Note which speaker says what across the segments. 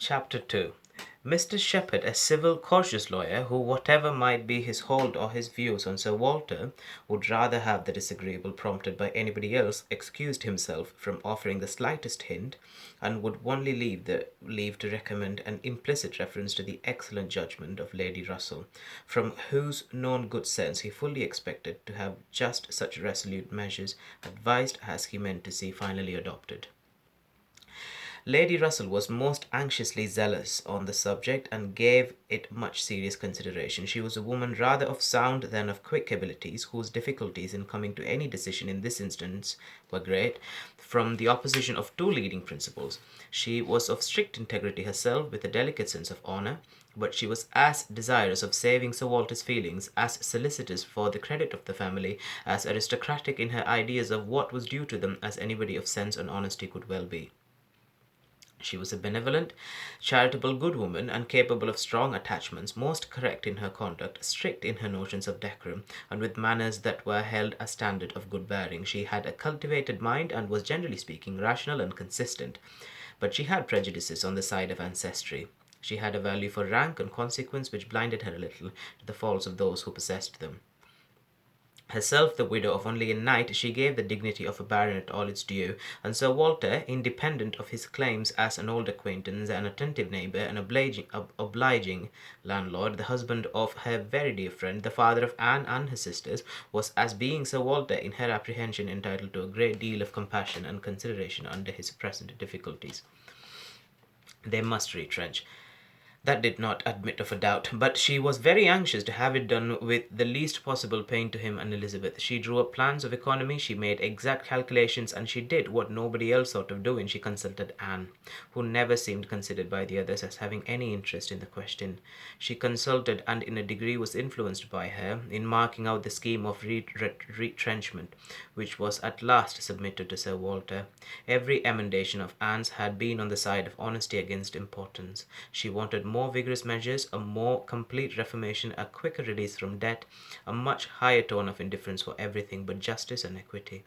Speaker 1: Chapter 2. Mr. Shepherd, a civil, cautious lawyer, who, whatever might be his hold or his views on Sir Walter, would rather have the disagreeable prompted by anybody else, excused himself from offering the slightest hint, and would only leave to recommend an implicit reference to the excellent judgment of Lady Russell, from whose known good sense he fully expected to have just such resolute measures advised as he meant to see finally adopted. Lady Russell was most anxiously zealous on the subject and gave it much serious consideration. She was a woman rather of sound than of quick abilities, whose difficulties in coming to any decision in this instance were great, from the opposition of two leading principles. She was of strict integrity herself, with a delicate sense of honour, but she was as desirous of saving Sir Walter's feelings, as solicitous for the credit of the family, as aristocratic in her ideas of what was due to them as anybody of sense and honesty could well be. She was a benevolent, charitable, good woman, and capable of strong attachments, most correct in her conduct, strict in her notions of decorum, and with manners that were held a standard of good bearing. She had a cultivated mind, and was, generally speaking, rational and consistent, but she had prejudices on the side of ancestry. She had a value for rank and consequence which blinded her a little to the faults of those who possessed them. Herself the widow of only a knight, she gave the dignity of a baronet all its due, and Sir Walter, independent of his claims as an old acquaintance, an attentive neighbour, an obliging landlord, the husband of her very dear friend, the father of Anne and her sisters, was, as being Sir Walter, in her apprehension entitled to a great deal of compassion and consideration under his present difficulties. They must retrench. That did not admit of a doubt, but she was very anxious to have it done with the least possible pain to him and Elizabeth. She drew up plans of economy, she made exact calculations, and she did what nobody else thought of doing. She consulted Anne, who never seemed considered by the others as having any interest in the question. She consulted, and in a degree was influenced by her, in marking out the scheme of retrenchment, which was at last submitted to Sir Walter. Every emendation of Anne's had been on the side of honesty against importance. She wanted more vigorous measures, a more complete reformation, a quicker release from debt, a much higher tone of indifference for everything but justice and equity.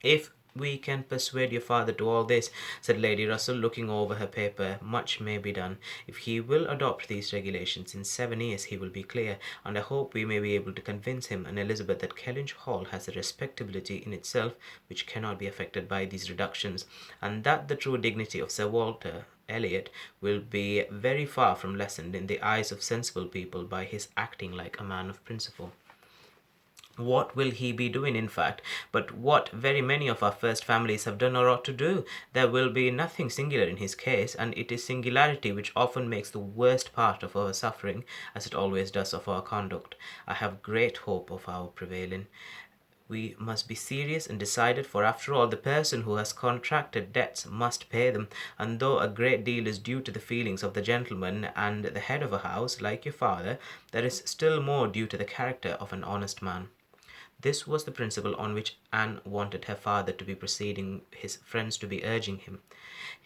Speaker 1: If we can persuade your father to all this, said Lady Russell, looking over her paper, much may be done. If he will adopt these regulations, in 7 years he will be clear, and I hope we may be able to convince him and Elizabeth that Kellynch Hall has a respectability in itself which cannot be affected by these reductions, and that the true dignity of Sir Walter Elliot will be very far from lessened in the eyes of sensible people by his acting like a man of principle. What will he be doing, in fact, but what very many of our first families have done or ought to do? There will be nothing singular in his case, and it is singularity which often makes the worst part of our suffering, as it always does of our conduct. I have great hope of our prevailing. We must be serious and decided, for after all, the person who has contracted debts must pay them, and though a great deal is due to the feelings of the gentleman and the head of a house, like your father, there is still more due to the character of an honest man. This was the principle on which Anne wanted her father to be proceeding, his friends to be urging him.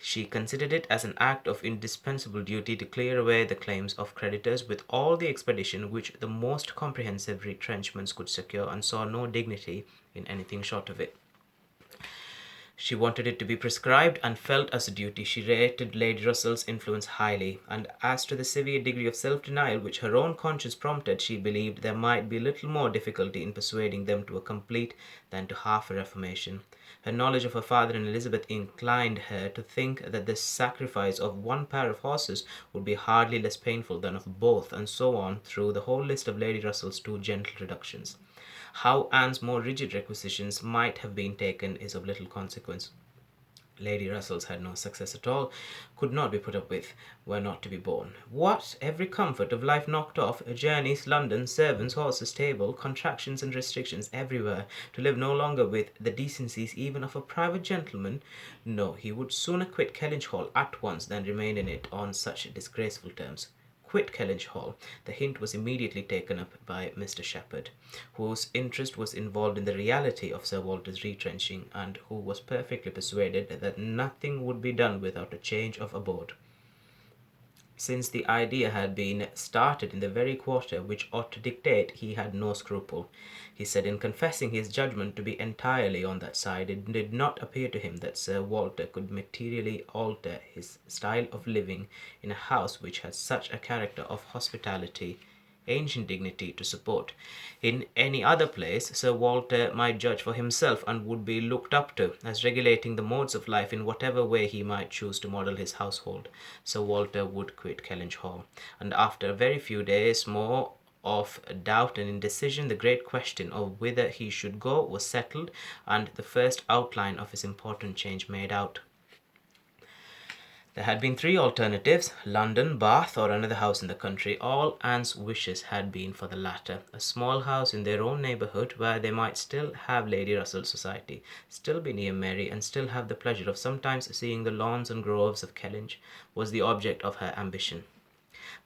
Speaker 1: She considered it as an act of indispensable duty to clear away the claims of creditors with all the expedition which the most comprehensive retrenchments could secure, and saw no dignity in anything short of it. She wanted it to be prescribed, and felt as a duty. She rated Lady Russell's influence highly, and as to the severe degree of self-denial which her own conscience prompted, she believed there might be little more difficulty in persuading them to a complete than to half a reformation. Her knowledge of her father and Elizabeth inclined her to think that the sacrifice of one pair of horses would be hardly less painful than of both, and so on through the whole list of Lady Russell's two gentle reductions. How Anne's more rigid requisitions might have been taken is of little consequence. Lady Russell's had no success at all, could not be put up with, were not to be borne. What? Every comfort of life knocked off, journeys, London, servants, horses, table, contractions and restrictions everywhere, to live no longer with the decencies even of a private gentleman? No, he would sooner quit Kellynch Hall at once than remain in it on such disgraceful terms. Quit Kellynch Hall. The hint was immediately taken up by Mr. Shepherd, whose interest was involved in the reality of Sir Walter's retrenching, and who was perfectly persuaded that nothing would be done without a change of abode. since the idea had been started in the very quarter which ought to dictate, he had no scruple. He said, in confessing his judgment to be entirely on that side, it did not appear to him that Sir Walter could materially alter his style of living in a house which had such a character of hospitality, ancient dignity to support. In any other place, Sir Walter might judge for himself and would be looked up to as regulating the modes of life in whatever way he might choose to model his household. Sir Walter would quit Kellynch Hall, and after a very few days more of doubt and indecision, the great question of whither he should go was settled, and the first outline of his important change made out. There had been three alternatives: London, Bath, or another house in the country. All Anne's wishes had been for the latter, a small house in their own neighbourhood, where they might still have Lady Russell's society, still be near Mary, and still have the pleasure of sometimes seeing the lawns and groves of Kellynch, was the object of her ambition.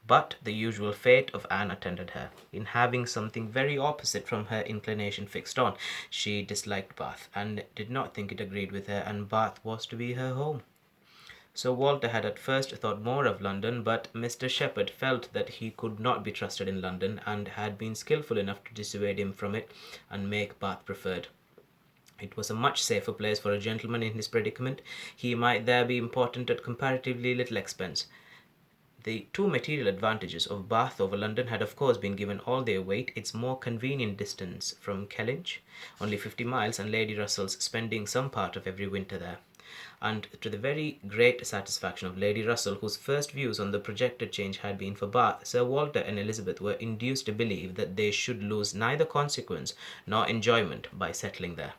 Speaker 1: But the usual fate of Anne attended her, in having something very opposite from her inclination fixed on. She disliked Bath, and did not think it agreed with her, and Bath was to be her home. Sir Walter had at first thought more of London, but Mr. Shepherd felt that he could not be trusted in London, and had been skilful enough to dissuade him from it, and make Bath preferred. It was a much safer place for a gentleman in his predicament. He might there be important at comparatively little expense. The two material advantages of Bath over London had of course been given all their weight: its more convenient distance from Kellynch, only 50 miles, and Lady Russell's spending some part of every winter there, and to the very great satisfaction of Lady Russell, whose first views on the projected change had been for Bath. Sir Walter and Elizabeth were induced to believe that they should lose neither consequence nor enjoyment by settling there.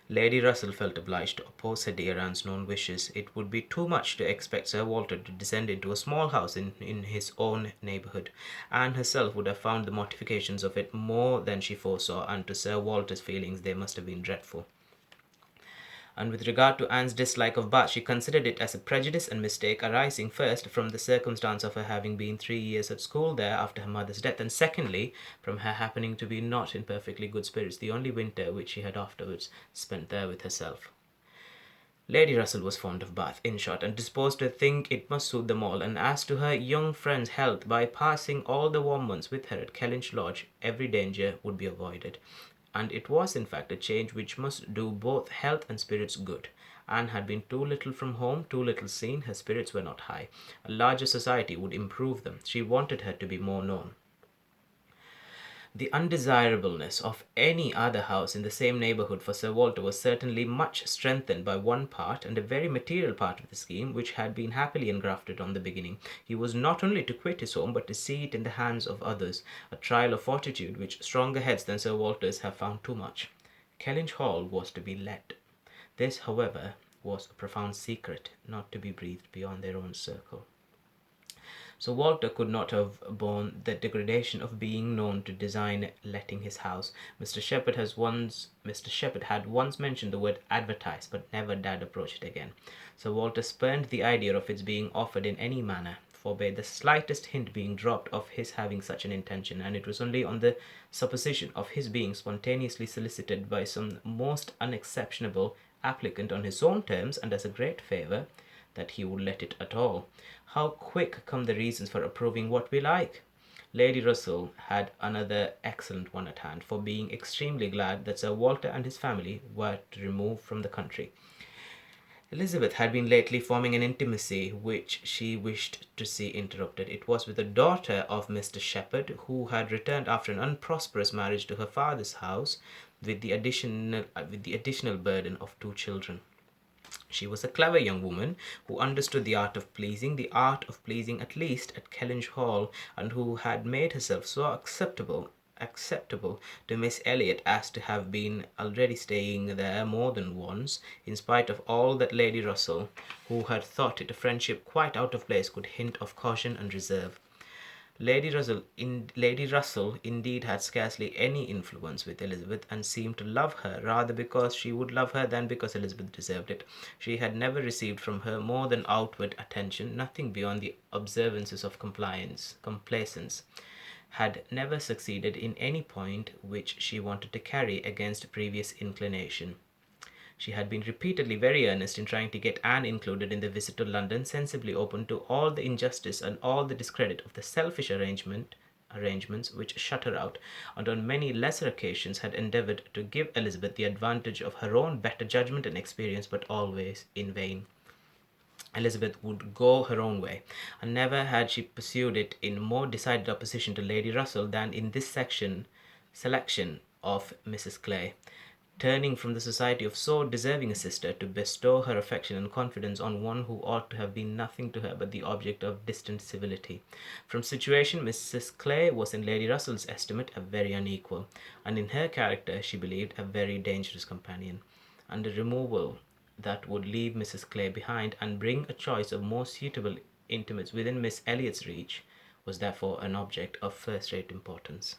Speaker 1: Lady Russell felt obliged to oppose her dear Anne's known wishes. It would be too much to expect Sir Walter to descend into a small house in his own neighbourhood. Anne herself would have found the mortifications of it more than she foresaw, and to Sir Walter's feelings they must have been dreadful. And with regard to Anne's dislike of Bath, she considered it as a prejudice and mistake, arising first from the circumstance of her having been 3 years at school there after her mother's death, and secondly from her happening to be not in perfectly good spirits the only winter which she had afterwards spent there with herself. Lady Russell was fond of Bath, in short, and disposed to think it must suit them all, and as to her young friend's health, by passing all the warm months with her at Kellynch Lodge, every danger would be avoided. And it was in fact a change which must do both health and spirits good. Anne had been too little from home, too little seen, her spirits were not high. A larger society would improve them. She wanted her to be more known. The undesirableness of any other house in the same neighbourhood for Sir Walter was certainly much strengthened by one part, and a very material part of the scheme, which had been happily engrafted on the beginning. He was not only to quit his home, but to see it in the hands of others, a trial of fortitude which stronger heads than Sir Walter's have found too much. Kellynch Hall was to be let. This, however, was a profound secret, not to be breathed beyond their own circle. So Walter could not have borne the degradation of being known to design letting his house. Mr. Shepherd had once mentioned the word advertise, but never dared approach it again. So Walter spurned the idea of its being offered in any manner, forbade the slightest hint being dropped of his having such an intention, and it was only on the supposition of his being spontaneously solicited by some most unexceptionable applicant on his own terms and as a great favour, that he would let it at all. How quick come the reasons for approving what we like! Lady Russell had another excellent one at hand, for being extremely glad that Sir Walter and his family were to remove from the country. Elizabeth had been lately forming an intimacy which she wished to see interrupted. It was with a daughter of Mr. Shepherd, who had returned after an unprosperous marriage to her father's house, with the additional burden of 2 children. She was a clever young woman, who understood the art of pleasing at least at Kellynch Hall, and who had made herself so acceptable to Miss Elliot as to have been already staying there more than once, in spite of all that Lady Russell, who had thought it a friendship quite out of place, could hint of caution and reserve. Lady Russell indeed had scarcely any influence with Elizabeth, and seemed to love her rather because she would love her than because Elizabeth deserved it. She had never received from her more than outward attention, nothing beyond the observances of complaisance, had never succeeded in any point which she wanted to carry against previous inclination. She had been repeatedly very earnest in trying to get Anne included in the visit to London, sensibly open to all the injustice and all the discredit of the selfish arrangements which shut her out, and on many lesser occasions had endeavoured to give Elizabeth the advantage of her own better judgment and experience, but always in vain. Elizabeth would go her own way, and never had she pursued it in more decided opposition to Lady Russell than in this selection of Mrs. Clay, turning from the society of so deserving a sister to bestow her affection and confidence on one who ought to have been nothing to her but the object of distant civility. From situation, Mrs. Clay was in Lady Russell's estimate a very unequal, and in her character, she believed, a very dangerous companion, and a removal that would leave Mrs. Clay behind and bring a choice of more suitable intimates within Miss Elliot's reach was therefore an object of first-rate importance.